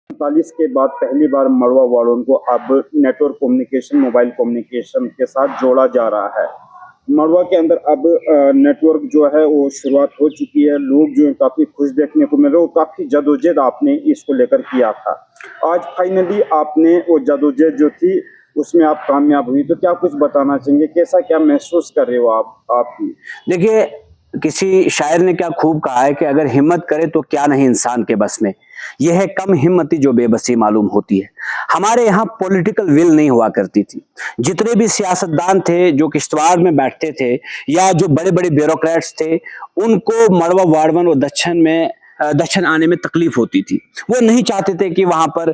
1945 के बाद पहली बार मड़वा वालों को अब नेटवर्क कम्युनिकेशन, मोबाइल कम्युनिकेशन के साथ जोड़ा जा रहा है। मड़वा के अंदर अब नेटवर्क जो है वो शुरुआत हो चुकी है। लोग जो है काफ़ी खुश देखने को मिल रहे हैं, काफ़ी जदोजहद आपने इसको लेकर किया था। आज फाइनली आपने वो जदोजहद जो थी उसमें आप कामयाब हुई, तो क्या कुछ बताना चाहेंगे, कैसा क्या महसूस कर रहे हो आप? देखिए, किसी शायर ने क्या खूब कहा है कि अगर हिम्मत करे तो क्या नहीं इंसान के बस में। यह है कम हिम्मती जो बेबसी मालूम होती है। हमारे यहाँ पॉलिटिकल विल नहीं हुआ करती थी। जितने भी सियासतदान थे जो किश्तवाड़ में बैठते थे या जो बड़े बड़े ब्यूरोक्रेट्स थे, उनको मड़वा वार्ड 1 और दक्षिण आने में तकलीफ होती थी। वो नहीं चाहते थे कि वहां पर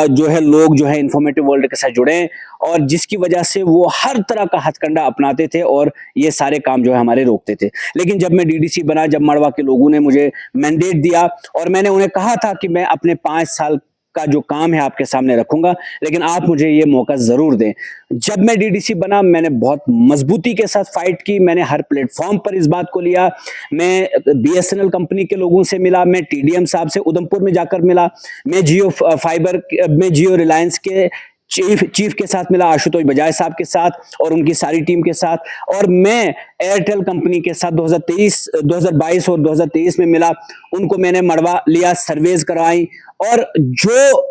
जो है लोग जो है इंफॉर्मेटिव वर्ल्ड के साथ जुड़ें, और जिसकी वजह से वो हर तरह का हथकंडा अपनाते थे और ये सारे काम जो है हमारे रोकते थे। लेकिन जब मैं डीडीसी बना, जब मड़वा के लोगों ने मुझे मैंडेट दिया और मैंने उन्हें कहा था कि मैं अपने 5 साल का जो काम है आपके सामने रखूंगा, लेकिन आप मुझे ये मौका जरूर दें। जब मैं डीडीसी बना, मैंने बहुत मजबूती के साथ फाइट की। मैंने हर प्लेटफॉर्म पर इस बात को लिया। मैं बीएसएनएल कंपनी के लोगों से मिला, मैं टीडीएम साहब से उधमपुर में जाकर मिला, मैं जियो रिलायंस के चीफ के साथ मिला, आशुतोष बजाज साहब के साथ और उनकी सारी टीम के साथ, और मैं एयरटेल कंपनी के साथ 2022 और 2023 में मिला। उनको मैंने मड़वा लिया, सर्वेज करवाई, और जो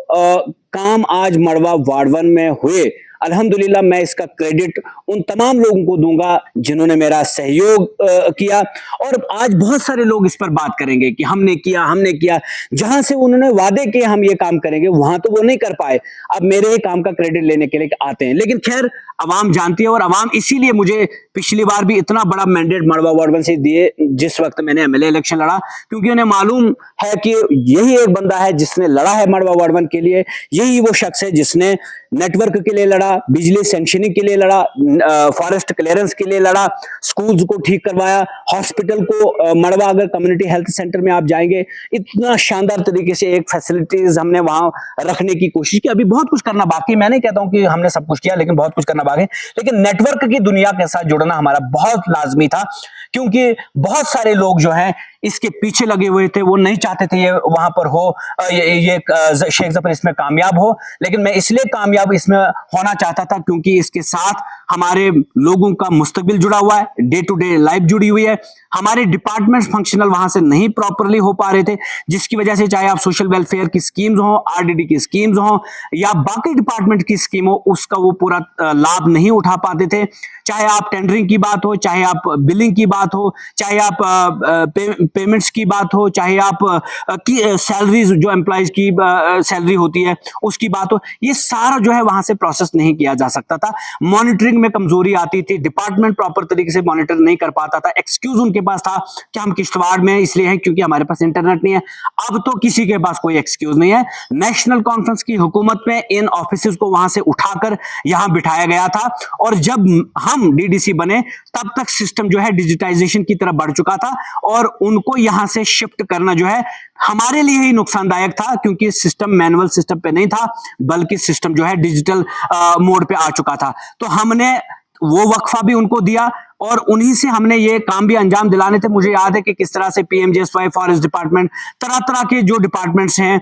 काम आज मड़वा वार्ड 1 में हुए, अल्हम्दुलिल्लाह मैं इसका क्रेडिट उन तमाम लोगों को दूंगा जिन्होंने मेरा सहयोग किया। और आज बहुत सारे लोग इस पर बात करेंगे कि हमने किया। जहां से उन्होंने वादे किए हम ये काम करेंगे, वहां तो वो नहीं कर पाए, अब मेरे ही काम का क्रेडिट लेने के लिए आते हैं। लेकिन खैर, अवाम जानती है, और अवाम इसीलिए मुझे पिछली बार भी इतना बड़ा मैंडेट मड़वा वार्ड 1 से दिए जिस वक्त मैंने एमएलए इलेक्शन लड़ा, क्योंकि उन्हें मालूम है कि यही एक बंदा है जिसने लड़ा है मड़वा वार्ड 1 के लिए। यही वो शख्स है जिसने नेटवर्क के लिए लड़ा, बिजली सैंक्शनिंग के लिए लड़ा, फॉरेस्ट क्लियरेंस के लिए लड़ा, स्कूल्स को ठीक करवाया, हॉस्पिटल को मड़वा अगर कम्युनिटी हेल्थ सेंटर में आप जाएंगे, इतना शानदार तरीके से एक फैसिलिटीज हमने वहां रखने की कोशिश की। अभी बहुत कुछ करना बाकी, मैं नहीं कहता हूं कि हमने सब कुछ किया, लेकिन बहुत कुछ करना बाकी। लेकिन नेटवर्क की दुनिया के साथ जुड़ना हमारा बहुत लाजमी था, क्योंकि बहुत सारे लोग जो हैं इसके पीछे लगे हुए थे। वो नहीं चाहते थे ये वहां पर हो, ये शेख जफर इसमें कामयाब हो। लेकिन मैं इसलिए कामयाब इसमें होना चाहता था क्योंकि इसके साथ हमारे लोगों का मुस्तकबिल जुड़ा हुआ है, डे टू डे लाइफ जुड़ी हुई है। हमारे डिपार्टमेंट्स फंक्शनल वहां से नहीं प्रॉपरली हो पा रहे थे, जिसकी वजह से चाहे आप सोशल वेलफेयर की स्कीम्स हो, आरडीडी की स्कीम्स हो, या बाकी डिपार्टमेंट की स्कीम हो, उसका वो पूरा लाभ नहीं उठा पाते थे। चाहे आप टेंडरिंग की बात हो, चाहे आप बिलिंग की बात हो, चाहे आप पेमेंट्स की बात हो, चाहे आप सैलरीज जो एम्प्लॉयज की सैलरी होती है उसकी बात हो, ये सारा जो है वहां से प्रोसेस नहीं किया जा सकता था। मॉनिटरिंग में कमजोरी आती थी, डिपार्टमेंट प्रॉपर तरीके से मॉनिटर नहीं कर पाता था। एक्सक्यूज उनके पास था कि हम किश्तवाड़ में इसलिए हैं क्योंकि हमारे पास इंटरनेट नहीं है। अब तो किसी के पास कोई एक्सक्यूज नहीं है। नेशनल कॉन्फ्रेंस की हुकूमत में इन ऑफिस को वहां से उठाकर यहां बिठाया गया था, और जब हम डीडीसी बने तब तक सिस्टम जो है डिजिटाइजेशन की तरफ बढ़ चुका था, और उनको यहां से शिफ्ट करना जो है हमारे लिए ही नुकसानदायक था, क्योंकि सिस्टम मैनुअल सिस्टम पे नहीं था, बल्कि सिस्टम जो है डिजिटल मोड पे आ चुका था। तो हमने वो वक्फा भी उनको दिया, और उन्हीं से हमने ये काम भी अंजाम दिलाने थे। मुझे याद है कि किस तरह से पीएमजेएसवाई, फॉरेस्ट डिपार्टमेंट, तरह तरह के जो डिपार्टमेंट्स हैं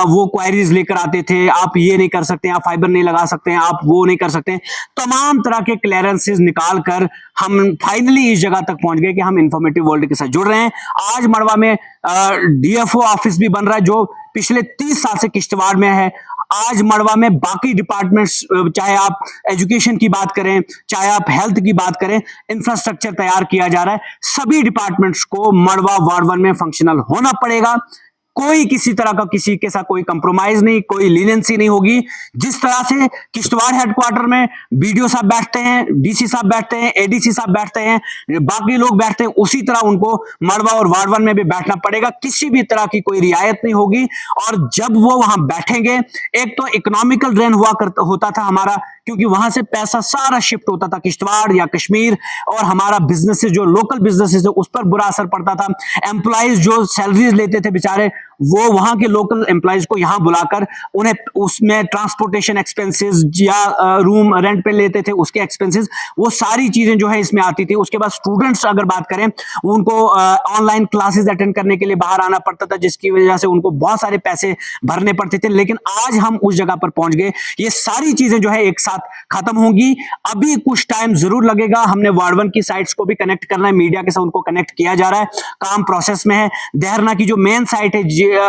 वो क्वायरीज लेकर आते थे, आप ये नहीं कर सकते, आप फाइबर नहीं लगा सकते हैं, आप वो नहीं कर सकते। तमाम तरह के क्लियरेंसेस निकाल कर हम फाइनली इस जगह तक पहुंच गए कि हम इंफॉर्मेटिव वर्ल्ड के साथ जुड़ रहे हैं। आज मड़वा में डीएफओ ऑफिस भी बन रहा है, जो पिछले 30 साल से किश्तवाड़ में है। आज मड़वा में बाकी डिपार्टमेंट्स, चाहे आप एजुकेशन की बात करें, चाहे आप हेल्थ की बात करें, इंफ्रास्ट्रक्चर तैयार किया जा रहा है। सभी डिपार्टमेंट्स को मड़वा वार्ड 1 में फंक्शनल होना पड़ेगा। कोई किसी तरह का किसी के साथ कोई कंप्रोमाइज नहीं, कोई लीनियंसी नहीं होगी। जिस तरह से किश्तवाड़ हेडक्वार्टर में बीडीओ साहब बैठते हैं, डीसी साहब बैठते हैं, एडीसी साहब बैठते हैं, बाकी लोग बैठते हैं, उसी तरह उनको मड़वा और वार्ड 1 में भी बैठना पड़ेगा। किसी भी तरह की कोई रियायत नहीं होगी। और जब वो वहां बैठेंगे, एक तो इकोनॉमिकल ड्रेन होता था हमारा, क्योंकि वहां से पैसा सारा शिफ्ट होता था किश्तवाड़ या कश्मीर, और हमारा बिजनेसेस जो लोकल बिजनेसेस है उस पर बुरा असर पड़ता था। एम्प्लॉइज जो सैलरीज लेते थे बेचारे, वो वहां के लोकल एम्प्लॉयज को यहाँ बुलाकर उन्हें उसमें ट्रांसपोर्टेशन एक्सपेंसेस या रूम रेंट पे लेते थे, उसके एक्सपेंसेस, वो सारी चीजें जो है इसमें आती थी। उसके बाद स्टूडेंट्स अगर बात करें, उनको ऑनलाइन क्लासेस अटेंड करने के लिए बाहर आना पड़ता था, जिसकी वजह से उनको बहुत सारे पैसे भरने पड़ते थे। लेकिन आज हम उस जगह पर पहुंच गए, ये सारी चीजें जो है एक साथ खत्म होंगी। अभी कुछ टाइम जरूर लगेगा, हमने वार्ड 1 की साइट्स को भी कनेक्ट करना है, मीडिया के साथ उनको कनेक्ट किया जा रहा है, काम प्रोसेस में है। देहरना की जो मेन साइट है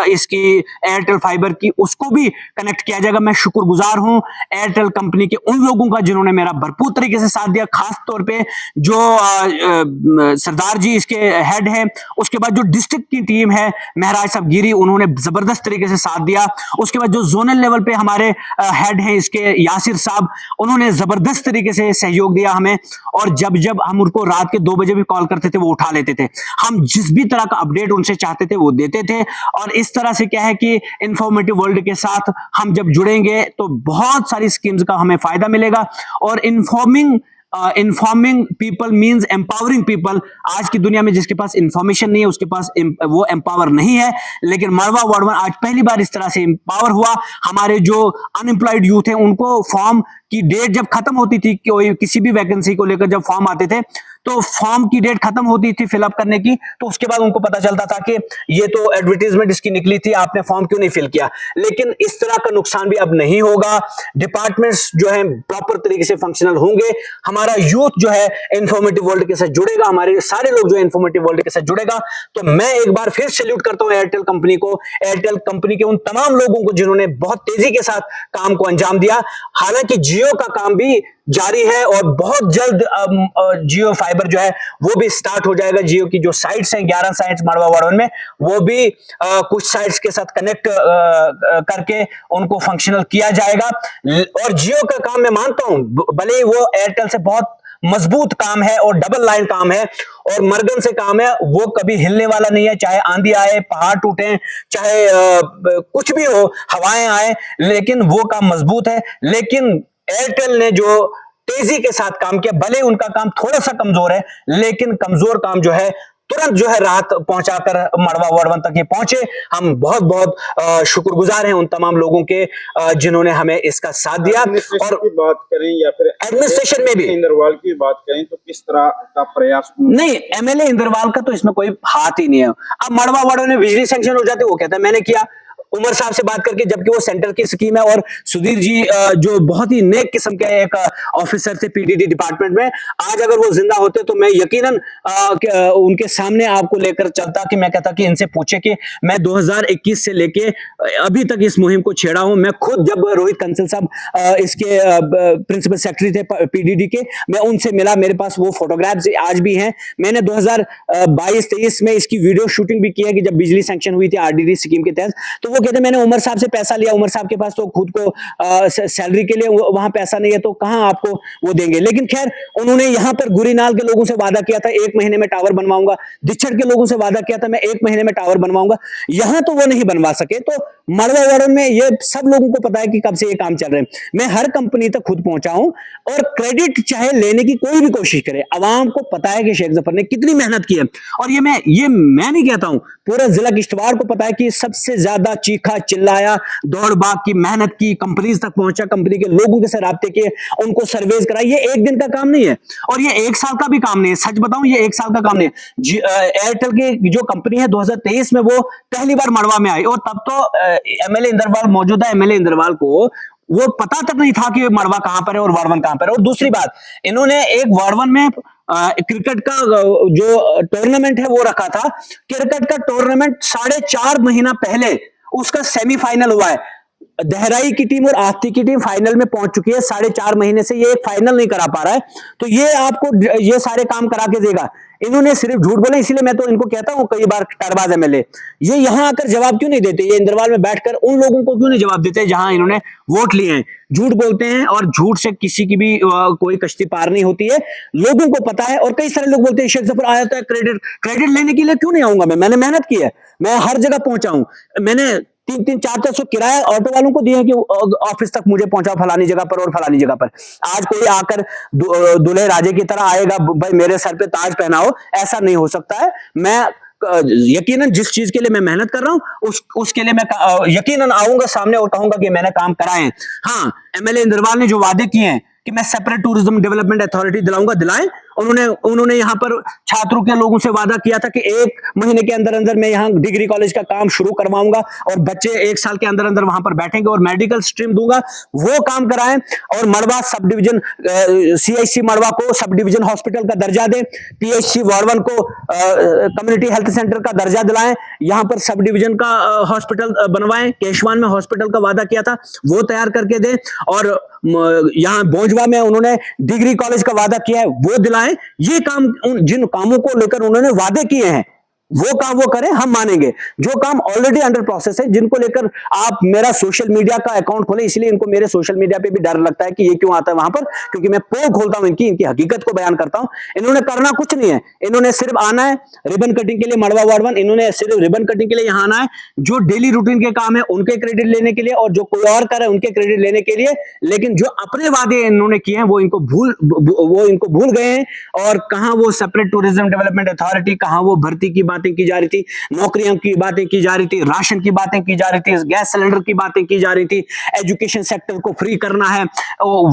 इसकी एयरटेल फाइबर की, उसको भी कनेक्ट किया जाएगा। मैं शुक्रगुजार हूं एयरटेल कंपनी के उन लोगों का जिन्होंने मेरा भरपूर तरीके से साथ दिया, खास तौर पे जो सरदार जी इसके हेड है, उसके बाद जो डिस्ट्रिक्ट की टीम है महराज साहब गिरी, उन्होंने जबरदस्त तरीके से साथ दिया। उसके बाद जो जोनल लेवल पे हमारे हेड हैं इसके यासिर साहब, उन्होंने जबरदस्त तरीके से सहयोग दिया हमें। और जब जब हम उनको रात के 2 बजे भी कॉल करते थे वो उठा लेते थे, हम जिस भी तरह का अपडेट उनसे चाहते थे वो देते थे। और इस तरह से क्या है कि इंफॉर्मेटिव वर्ल्ड के साथ हम जब जुड़ेंगे तो बहुत सारी स्कीम्स का हमें फायदा मिलेगा। और informing people means empowering people. आज की दुनिया में जिसके पास इंफॉर्मेशन नहीं है उसके पास वो एम्पावर नहीं है, लेकिन मड़वा वार्ड 1 आज पहली बार इस तरह से एम्पावर हुआ। हमारे जो अनएम्प्लॉयड यूथ है उनको फॉर्म की डेट जब खत्म होती थी, कोई किसी भी वैकेंसी को लेकर जब फॉर्म आते थे तो फॉर्म की डेट खत्म होती थी फिलअप करने की, तो उसके बाद उनको पता चलता था कि ये तो एडवर्टीजमेंट इसकी निकली थी, आपने फॉर्म क्यों नहीं फिल किया। लेकिन इस तरह का नुकसान भी अब नहीं होगा, डिपार्टमेंट्स जो है प्रॉपर तरीके से फंक्शनल होंगे, हमारा यूथ जो है इंफॉर्मेटिव वर्ल्ड के साथ जुड़ेगा, हमारे सारे लोग जो है इंफॉर्मेटिव वर्ल्ड के साथ जुड़ेगा। तो मैं एक बार फिर सैल्यूट करता हूं एयरटेल कंपनी को, एयरटेल कंपनी के उन तमाम लोगों को जिन्होंने बहुत तेजी के साथ काम को अंजाम दिया। हालांकि जियो का काम भी जारी है और बहुत जल्द जियो फाइबर जो है वो भी स्टार्ट हो जाएगा। जियो की जो साइट्स हैं 11 साइट्स मड़वा वार्ड 1 में, वो भी कुछ साइट्स के साथ कनेक्ट करके उनको फंक्शनल किया जाएगा। और जियो का काम मैं मानता हूं भले ही वो एयरटेल से बहुत मजबूत काम है और डबल लाइन काम है और मर्गन से काम है, वो कभी हिलने वाला नहीं है, चाहे आंधी आए, पहाड़ टूटे, चाहे कुछ भी हो, हवाएं आए, लेकिन वो काम मजबूत है। लेकिन एयरटेल ने जो तेजी के साथ काम किया, भले उनका काम थोड़ा सा कमजोर है, लेकिन कमजोर काम जो है तुरंत जो है राहत पहुंचाकर मड़वा वार्ड 1 तक ये पहुंचे। हम बहुत बहुत शुक्रगुजार हैं उन तमाम लोगों के जिन्होंने हमें इसका साथ दिया। और की बात करें या फिर एडमिनिस्ट्रेशन में भी इंदरवाल की बात करें तो किस तरह का प्रयास नहीं, एमएलए इंदरवाल का तो इसमें कोई हाथ ही नहीं है। अब मड़वा वार्ड में बिजली सैंक्शन हो जाते, वो कहता है मैंने किया, उमर साहब से बात करके, जबकि वो सेंटर की स्कीम है। और सुधीर जी जो बहुत ही नेक किस्म के एक ऑफिसर थे पीडीडी डिपार्टमेंट में, आज अगर वो जिंदा होते तो मैं यकीनन उनके सामने आपको लेकर चलता कि मैं कहता कि इनसे पूछे कि मैं 2021 से लेके अभी तक इस मुहिम को छेड़ा हूं। मैं खुद जब रोहित कंसल साहब इसके प्रिंसिपल सेक्रेटरी थे पीडीडी के, मैं उनसे मिला, मेरे पास वो फोटोग्राफ्स आज भी हैं। मैंने 2022-23 में इसकी वीडियो शूटिंग भी की है कि जब बिजली सैंक्शन हुई थी आरडीडी स्कीम के तहत, तो वो कहते मैंने उमर साहब से पैसा लिया, उमर साहब के पास तो खुद को सैलरी के लिए वहां पैसा नहीं है, तो कहां आपको वो देंगे। लेकिन खैर उन्होंने यहां पर गुरीनाल के लोगों से वादा किया था 1 महीने में टावर बनवाऊंगा, दिच्छड़ के लोगों से वादा किया था मैं 1 महीने में टावर बनवाऊंगा, यहां तो वो नहीं बनवा सके। तो मड़वा वार्ड में ये सब लोगों को पता है कि कब से ये काम चल रहे हैं। मैं हर कंपनी तक खुद पहुंचा हूं और क्रेडिट चाहे लेने की कोई भी कोशिश करे, अवाम को पता है कि शेख जफर ने कितनी मेहनत की है। और ये मैं नहीं कहता हूं, पूरा जिला किश्तवाड़ को पता है कि सबसे ज्यादा चीखा चिल्लाया, दौड़ भाग की, मेहनत की, कंपनीज तक पहुंचा, कंपनी के लोगों के साथ राब्ते किए, उनको सर्वेज कराई। ये एक दिन का काम नहीं है और ये 1 साल का भी काम नहीं है। सच बताऊं ये 1 साल का काम नहीं है। एयरटेल की जो कंपनी है 2023 में वो पहली बार मड़वा में आई और तब तो एमएलए इंदरवाल, मौजूदा एमएलए इंदरवाल को वो पता तक नहीं था कि मड़वा कहां पर है और वार्ड 1 कहां पर है। और दूसरी बात, इन्होंने एक वार्ड 1 में क्रिकेट का जो टूर्नामेंट है वो रखा था। क्रिकेट का टूर्नामेंट 4.5 महीना पहले उसका सेमीफाइनल हुआ है। दहराई की टीम और आस्ती की टीम फाइनल में पहुंच चुकी है। 4.5 महीने से ये एक फाइनल नहीं करा पा रहा है, तो ये आपको ये सारे काम करा के देगा। इन्होंने सिर्फ झूठ बोला, इसलिए मैं तो इनको कहता हूं कई बार टरबाज एमएलए, ये यहां आकर जवाब क्यों नहीं देते, ये इंदरवाल में बैठकर उन लोगों को क्यों नहीं जवाब देते जहां इन्होंने वोट लिए हैं। झूठ बोलते हैं और झूठ से किसी की भी कोई कश्ती पार नहीं होती है, लोगों को पता है। और कई सारे लोग बोलते हैं शेख जफर आया था क्रेडिट लेने के लिए, क्यों नहीं आऊंगा मैंने मेहनत की है, मैं हर जगह पहुंचा हूं, मैंने 300-400 किराया ऑटो वालों को दिया कि ऑफिस तक मुझे पहुंचाओ फलानी जगह पर और फलानी जगह पर। आज कोई आकर दूल्हे राजे की तरह आएगा भाई मेरे सर पे ताज पहनाओ, ऐसा नहीं हो सकता है। मैं यकीनन जिस चीज के लिए मैं मेहनत कर रहा हूं उसके लिए मैं यकीनन आऊंगा सामने और कहूंगा कि मैंने काम कराए हैं। हाँ, एमएलए इंद्रवाल ने जो वादे किए हैं कि मैं सेपरेट टूरिज्म डेवलपमेंट अथॉरिटी दिलाऊंगा, दिलाएं। उन्होंने यहाँ पर छात्रों के लोगों से वादा किया था कि 1 महीने के अंदर अंदर मैं यहाँ डिग्री कॉलेज का काम शुरू करवाऊंगा और बच्चे 1 साल के अंदर अंदर वहां पर बैठेंगे और मेडिकल स्ट्रीम दूंगा, वो काम कराएं। और मड़वा सब डिवीजन सीएचसी मड़वा को सब डिवीजन हॉस्पिटल का दर्जा दें, पीएचसी वार्डन को कम्युनिटी हेल्थ सेंटर का दर्जा दिलाएं, यहाँ पर सब डिवीजन का हॉस्पिटल बनवाएं। केशवान में हॉस्पिटल का वादा किया था वो तैयार करके दें, और यहाँ बोंजवा में उन्होंने डिग्री कॉलेज का वादा किया है वो दिलाएं। ये काम जिन कामों को लेकर उन्होंने वादे किए हैं वो काम वो करें, हम मानेंगे। जो काम ऑलरेडी अंडर प्रोसेस है, जिनको लेकर आप मेरा सोशल मीडिया का अकाउंट खोले, इसलिए इनको मेरे सोशल मीडिया पे भी डर लगता है कि ये क्यों आता है वहां पर, क्योंकि मैं पोल खोलता हूं इनकी हकीकत को बयान करता हूं। इन्होंने करना कुछ नहीं है, इन्होंने सिर्फ आना है रिबन कटिंग के लिए मड़वा वार्ड 1, इन्होंने सिर्फ रिबन कटिंग के लिए यहाँ आना है। जो डेली रूटीन के काम है उनके क्रेडिट लेने के लिए, और जो कोई और करे उनके क्रेडिट लेने के लिए, लेकिन जो अपने वादे इन्होंने किए हैं वो इनको भूल गए हैं। और कहां वो सेपरेट टूरिज्म डेवलपमेंट अथॉरिटी, कहां वो भर्ती की बातें की जा रही थी, नौकरियों की बातें की जा रही थी, राशन की बातें की जा रही थी, गैस सिलेंडर की बातें की जा रही थी, एजुकेशन सेक्टर को फ्री करना है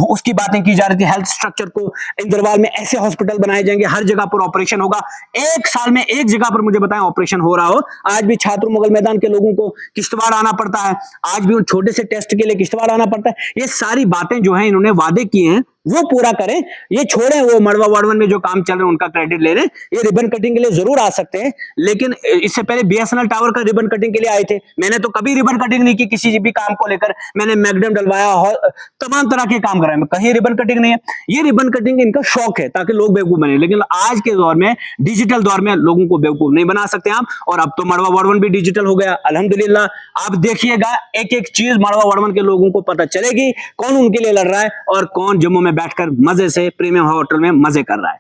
उसकी बातें की जा रही थी, हेल्थ स्ट्रक्चर को इंद्रवाल में ऐसे हॉस्पिटल बनाए जाएंगे, हर जगह पर ऑपरेशन होगा। 1 साल में एक जगह पर मुझे बताएं ऑपरेशन हो रहा हो। आज भी छात्र मुगल मैदान के लोगों को किश्तवाड़ आना पड़ता है, आज भी उन छोटे से टेस्ट के लिए किश्तवाड़ आना पड़ता है। ये सारी बातें जो है इन्होंने वादे किए हैं वो पूरा करें, ये छोड़ें वो मड़वा वार्ड 1 में जो काम चल रहे हैं उनका क्रेडिट ले लें। ये रिबन कटिंग के लिए जरूर आ सकते हैं, लेकिन इससे पहले बीएसएनएल टावर का रिबन कटिंग के लिए आए थे, मैंने तो कभी रिबन कटिंग नहीं की किसी भी काम को लेकर। मैंने मैगडम डलवाया, तमाम तरह के काम कराए, कहीं रिबन कटिंग नहीं है। ये रिबन कटिंग इनका शौक है ताकि लोग बेवकूफ बने, लेकिन आज के दौर में, डिजिटल दौर में लोगों को बेवकूफ नहीं बना सकते आप। और अब तो मड़वा वार्ड 1 भी डिजिटल हो गया अल्हम्दुलिल्लाह। आप देखिएगा एक एक चीज मड़वा वार्ड 1 के लोगों को पता चलेगी, कौन उनके लिए लड़ रहा है और कौन जम्मू में बैठकर मजे से प्रीमियम होटल में मजे कर रहा है।